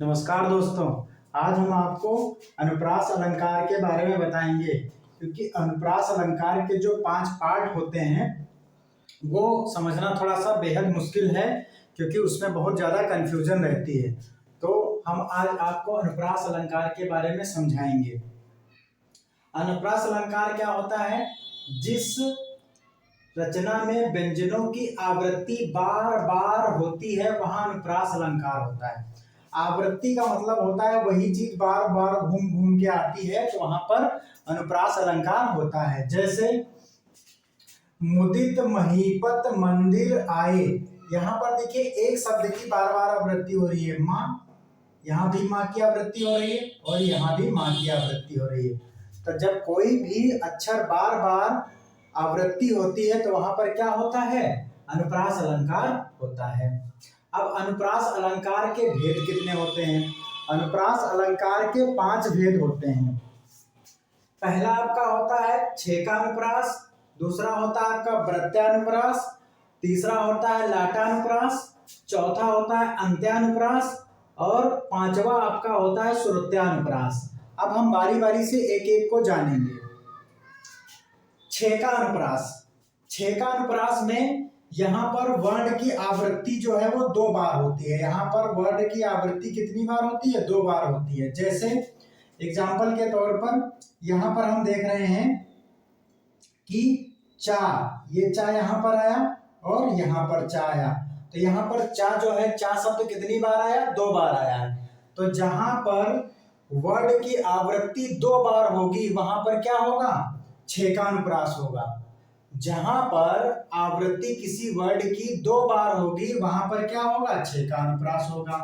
नमस्कार दोस्तों। आज हम आपको अनुप्रास अलंकार के बारे में बताएंगे, क्योंकि अनुप्रास अलंकार के जो 5 पार्ट होते हैं वो समझना थोड़ा सा बेहद मुश्किल है, क्योंकि उसमें बहुत ज़्यादा कन्फ्यूजन रहती है। तो हम आज आपको अनुप्रास अलंकार के बारे में समझाएंगे। अनुप्रास अलंकार क्या होता है? जिस रचना में व्यंजनों की आवृत्ति बार बार होती है वहां अनुप्रास अलंकार होता है। आवृत्ति का मतलब होता है वही चीज बार बार घूम घूम के आती है, तो वहां पर अनुप्रास अलंकार होता है। जैसे मुदित महीपत मंदिर आए, यहाँ पर देखिए एक शब्द की बार बार आवृत्ति हो रही है, माँ। यहाँ भी माँ की आवृत्ति हो रही है और यहाँ भी माँ की आवृत्ति हो रही है। तो जब कोई भी अक्षर बार बार आवृत्ति होती है तो वहां पर क्या होता है? अनुप्रास अलंकार होता है। अब अनुप्रास अलंकार के भेद कितने होते हैं? अनुप्रास अलंकार के 5 भेद होते हैं। पहला आपका होता है छेकानुप्रास, दूसरा होता है आपका वृत्यानुप्रास, तीसरा होता है लाटानुप्रास, चौथा होता है अंत्यानुप्रास और पांचवा आपका होता है श्रुत्यानुप्रास। अब हम बारी बारी से एक एक को जानेंगे। छेकानुप्रास। छेकानुप्रास में यहाँ पर वर्ण की आवृत्ति जो है वो 2 बार होती है। यहाँ पर वर्ण की आवृत्ति कितनी बार होती है? 2 बार होती है। जैसे एग्जाम्पल के तौर पर यहाँ पर हम देख रहे हैं कि चा, ये चा यहाँ पर आया और यहाँ पर चा आया, तो यहाँ पर चा जो है, चा शब्द कितनी बार आया? 2 बार आया है। तो जहां पर वर्ण की आवृत्ति 2 बार होगी वहां पर क्या होगा? छेकानुप्रास होगा। जहां पर आवृत्ति किसी वर्ड की 2 बार होगी वहां पर क्या होगा? छेकानुप्रास होगा।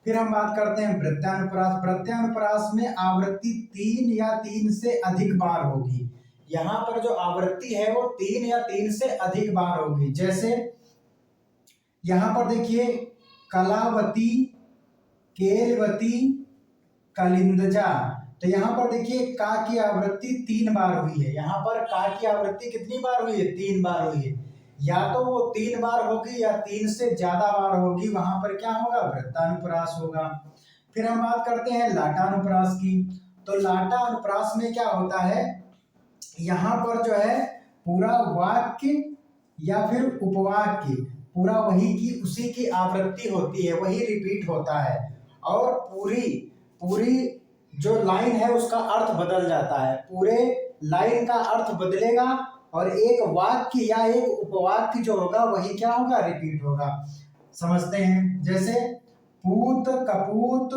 फिर हम बात करते हैं वृत्यानुप्रास। वृत्यानुप्रास में आवृत्ति 3 या 3 से अधिक बार होगी। यहाँ पर जो आवृत्ति है वो 3 या 3 से अधिक बार होगी। जैसे यहाँ पर देखिए कलावती, केलवती, कलिंदजा, तो यहाँ पर देखिए का की आवृत्ति 3 बार हुई है। यहाँ पर का की आवृत्ति कितनी बार हुई है? 3 बार हुई है। या तो वो 3 बार होगी या 3 से ज्यादा बार होगी, वहां पर क्या होगा? वृत्तानुप्रास होगा। फिर हम बात करते हैं लाटानुप्रास की। तो लाटानुप्रास में क्या होता है? यहाँ पर जो है पूरा वाक्य या फिर उपवाक्य पूरा वही की उसी की आवृत्ति होती है, वही रिपीट होता है और पूरी पूरी जो लाइन है उसका अर्थ बदल जाता है। पूरे लाइन का अर्थ बदलेगा और एक वाक्य या एक उपवाक्य जो होगा वही क्या होगा? रिपीट होगा। समझते हैं। जैसे पूत कपूत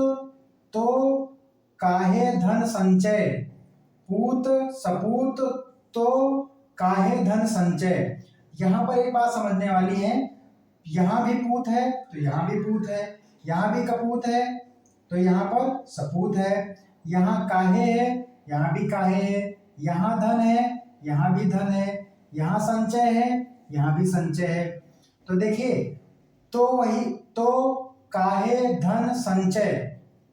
तो काहे धन संचय, पूत सपूत तो काहे धन संचय। यहां पर एक बात समझने वाली है, यहां भी पूत है तो यहां भी पूत है, यहां भी कपूत है तो यहाँ पर सपूत है, यहाँ काहे है यहाँ भी काहे है, यहाँ धन है यहाँ भी धन है, यहाँ संचय है यहाँ भी संचय है। तो देखिए, तो वही तो काहे धन संचय,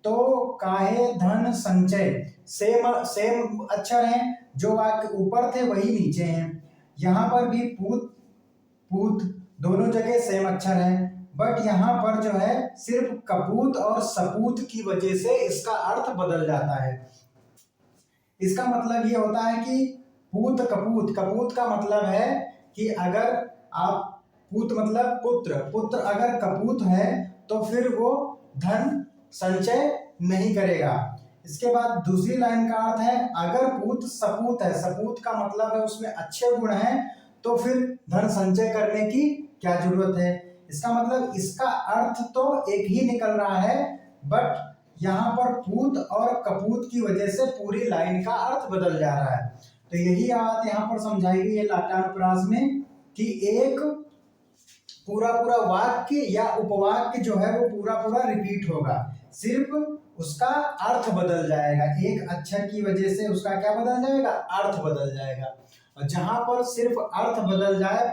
तो काहे धन संचय सेम सेम अक्षर हैं, जो वाक्य ऊपर थे वही नीचे हैं। यहाँ पर भी पूत पूत दोनों जगह सेम अक्षर है, बट यहाँ पर जो है सिर्फ कपूत और सपूत की वजह से इसका अर्थ बदल जाता है। इसका मतलब ये होता है कि पूत कपूत, कपूत का मतलब है कि अगर आप पूत मतलब पुत्र, पुत्र अगर कपूत है तो फिर वो धन संचय नहीं करेगा। इसके बाद दूसरी लाइन का अर्थ है अगर पूत सपूत है, सपूत का मतलब है उसमें अच्छे गुण हैं, तो फिर धन संचय करने की क्या जरूरत है। इसका मतलब इसका अर्थ तो एक ही निकल रहा है, बट यहाँ पर पूत और कपूत की वजह से पूरी लाइन का अर्थ बदल जा रहा है। तो यही बात यहाँ पर समझाई गई है लाटानुप्रास में कि एक पूरा पूरा वाक्य या उपवाक्य जो है वो पूरा पूरा रिपीट होगा, सिर्फ उसका अर्थ बदल जाएगा। एक अक्षर की वजह से उसका क्या बदल जाएगा? अर्थ बदल जाएगा। और जहां पर सिर्फ अर्थ बदल जाए,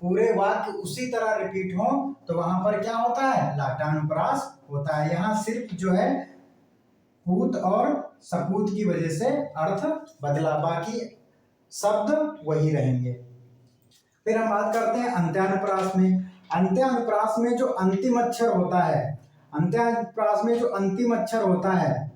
पूरे वाक्य उसी तरह रिपीट हो, तो वहां पर क्या होता है? लाटानुप्रास होता है। यहाँ सिर्फ जो है पूत और सपूत की वजह से अर्थ बदला, बाकी शब्द वही रहेंगे। फिर हम बात करते हैं अंत्यानुप्रास में। अंत्यानुप्रास में जो अंतिम अक्षर होता है, अंत्यानुप्रास में जो अंतिम अक्षर होता है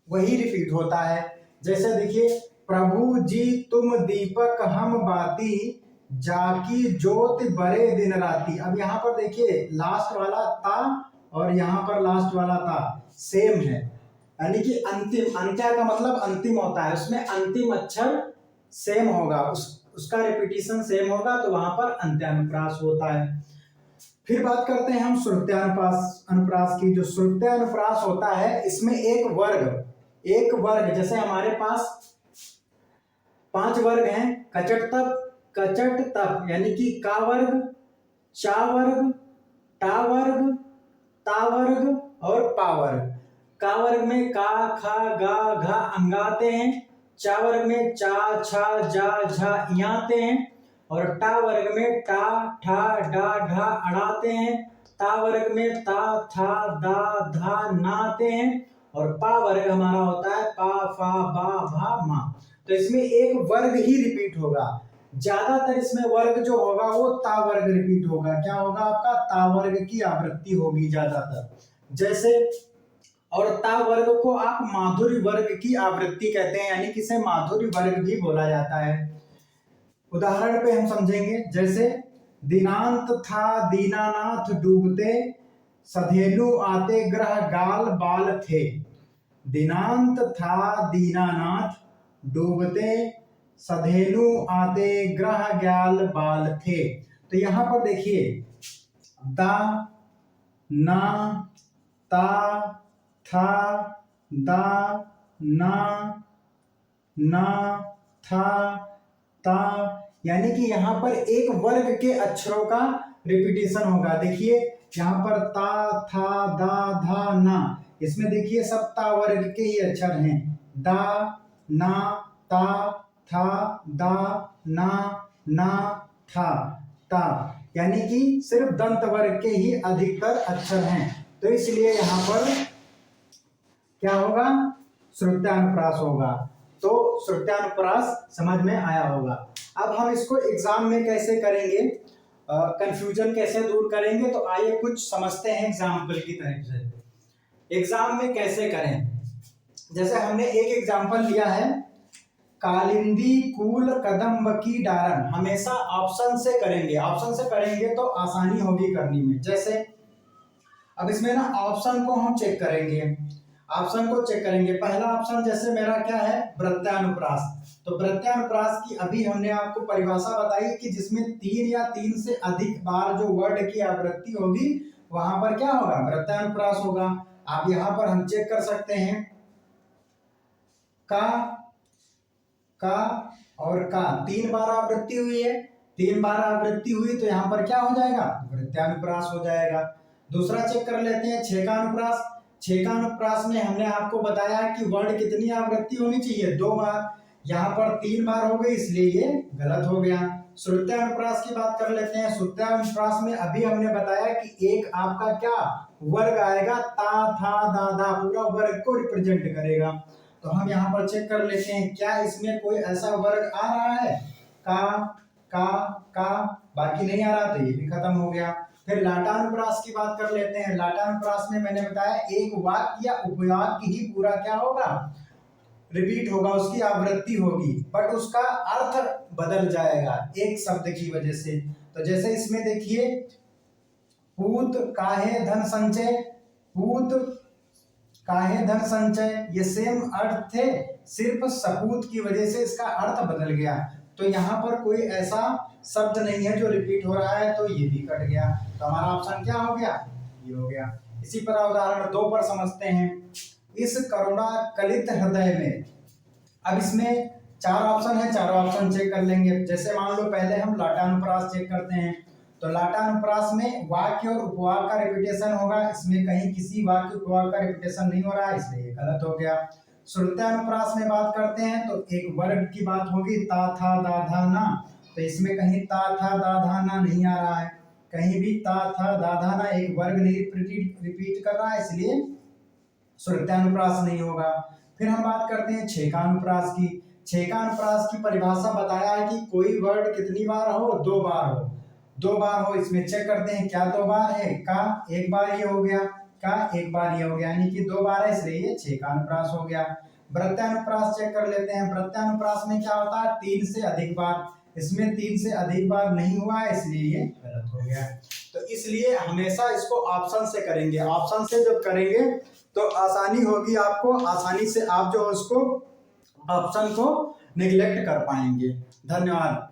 वही रिपीट होता है। जैसे देखिए, प्रभु जी तुम दीपक हम बाती, जाकी ज्योति बरे दिन राती। अब यहाँ पर देखिए लास्ट वाला ता और यहाँ पर लास्ट वाला ता सेम है, यानी कि अंतिम, अंत्य का मतलब अंतिम होता है, उसमें अंतिम अक्षर सेम होगा, उसका रिपीटिशन सेम होगा, तो वहां पर अंत्यानुप्रास होता है। फिर बात करते हैं हम श्रुत्यानुप्रास की। जो श्रुत्यानुप्रास होता है इसमें एक वर्ग, जैसे हमारे पास 5 वर्ग हैं, कचट तप यानी कि का वर्ग, चा वर्ग, टा वर्ग, ता वर्ग और पा वर्ग। का वर्ग में का, खा, गा, घा अंगाते हैं, चा वर्ग में चा, छा, जा, झा इयाते हैं, और टा वर्ग में टा, ठा, डा, ढा अड़ाते हैं, ता वर्ग में ता, था, दा, धा नाते हैं, और पा वर्ग हमारा होता है पा, फा, बा, भा, मा। तो इसमें एक वर्ग ही रिपीट होगा, ज्यादातर इसमें वर्ग जो होगा वो ता वर्ग रिपीट होगा। क्या होगा आपका? ता वर्ग की आवृत्ति होगी ज्यादातर। जैसे, और ता वर्ग को आप माधुर्य वर्ग की आवृत्ति कहते हैं, यानी कि इसे माधुर्य वर्ग भी बोला जाता है। उदाहरण पे हम समझेंगे, जैसे दिनांत था दीनानाथ डूबते, सधेनु आते ग्रह गाल बाल थे। दिनांत था दीनानाथ डूबते, सधेनु आते ग्रह ग्याल बाल थे। तो यहां पर देखिए दा, ना, ता, था, दा, ना, था, ता, यानी कि यहां पर एक वर्ग के अक्षरों का रिपीटेशन होगा। देखिए यहां पर ता, था, दा, धा, ना, इसमें देखिए सब ता वर्ग के ही अक्षर हैं। दा, ना, ता, था, दा, ना, था, ता, यानी कि सिर्फ दंत वर्ग के ही अधिकतर अक्षर हैं। तो इसलिए यहां पर क्या होगा? श्रुत्यानुप्रास होगा। तो श्रुत्यानुप्रास समझ में आया होगा। अब हम इसको एग्जाम में कैसे करेंगे, कंफ्यूजन कैसे दूर करेंगे, तो आइए कुछ समझते हैं एग्जाम्पल की तरफ से। एग्जाम में कैसे करें, जैसे हमने एक एग्जाम्पल लिया है, कालिंदी कूल कदम्ब की डारन। हमेशा ऑप्शन से करेंगे तो आसानी होगी करने में। जैसे अब इसमें ना ऑप्शन को हम चेक करेंगे, पहला ऑप्शन जैसे मेरा क्या है, वृत्तानुप्रास। तो वृत्तानुप्रास की अभी हमने आपको परिभाषा बताई कि जिसमें 3 या 3 से अधिक बार जो वर्ड की आवृत्ति होगी वहां पर क्या होगा? वृत्तानुप्रास होगा। आप यहां पर हम चेक कर सकते हैं, का और का 3 बार आवृत्ति हुई है, 3 बार आवृत्ति हुई तो यहाँ पर क्या हो जाएगा? वृत्तानुप्रास हो जाएगा। दूसरा चेक कर लेते हैं छेकानुप्रास। छेकानुप्रास में हमने आपको बताया कि वर्ड कितनी आवृत्ति होनी चाहिए? 2 बार, यहाँ पर 3 बार हो गई, इसलिए ये गलत हो गया। श्रुत्यानुप्रास की बात कर लेते हैं। श्रुत्यानुप्रास में अभी हमने बताया कि एक आपका क्या वर्ग आएगा, ता, था, दा, धा, पूरा वर्ग को रिप्रेजेंट करेगा। तो हम यहाँ पर चेक कर लेते हैं क्या इसमें कोई ऐसा वर्ग आ रहा है, का, बाकी नहीं आ रहा, तो ये भी खत्म हो गया। फिर लाटानुप्रास की बात कर लेते हैं। लाटानुप्रास में मैंने बताया एक वाक्य या उपवाक्य ही पूरा क्या होगा? रिपीट होगा, उसकी आवृत्ति होगी, बट उसका अर्थ बदल जाएगा एक शब्द की वजह से। तो जैसे इसमें देखिए, पूत काहे धन संचय, पूत काहे धन संचय, ये सेम अर्थ थे, सिर्फ सपूत की वजह से इसका अर्थ बदल गया। तो यहाँ पर कोई ऐसा शब्द नहीं है जो रिपीट हो रहा है, तो ये भी कट गया। तो हमारा ऑप्शन क्या हो गया? ये हो गया। इसी पर उदाहरण 2 पर समझते हैं। इस करुणा कलित हृदय में, अब इसमें 4 ऑप्शन है, चारों ऑप्शन चेक कर लेंगे। जैसे मान लो पहले हम लाटानुप्रास चेक करते हैं, तो लाटानुप्रास में वाक्य और उपवाक्य का रिपीटेशन होगा, इसमें कहीं किसी वाक्य उपवाक्य का रिपीटेशन नहीं हो रहा है, इसलिए ये गलत हो गया। श्रुत्यानुप्रास में बात करते हैं तो एक वर्ग की बात होगी, ता, था, दा, धा, ना, तो इसमें कहीं ता, था, दा, धा, ना नहीं आ रहा है, कहीं भी ता, था, दा, धा, ना एक वर्ग नहीं रिपीट कर रहा है, इसलिए श्रुत्यानुप्रास नहीं होगा। फिर हम बात करते हैं छेकानुप्रास की। छेकानुप्रास की परिभाषा बताया है कि कोई वर्ड कितनी बार हो? 2 बार हो, इसमें चेक करते हैं क्या 2 बार है, का 1 बार ये हो गया, का एक बार ये हो गया, यानी कि 2 बार है, इसलिए ये 6 का अनुप्रास हो गया। वृत्तानुप्रास चेक कर लेते हैं। वृत्तानुप्रास में क्या होता है, 3 से अधिक बार। इसमें 3 से अधिक बार नहीं हुआ है, इसलिए ये गलत हो गया। तो इसलिए हमेशा इसको ऑप्शन से करेंगे। ऑप्शन से जब करेंगे तो आसानी होगी आपको, आसानी से आप जो उसको ऑप्शन को निगलेक्ट कर पाएंगे। धन्यवाद।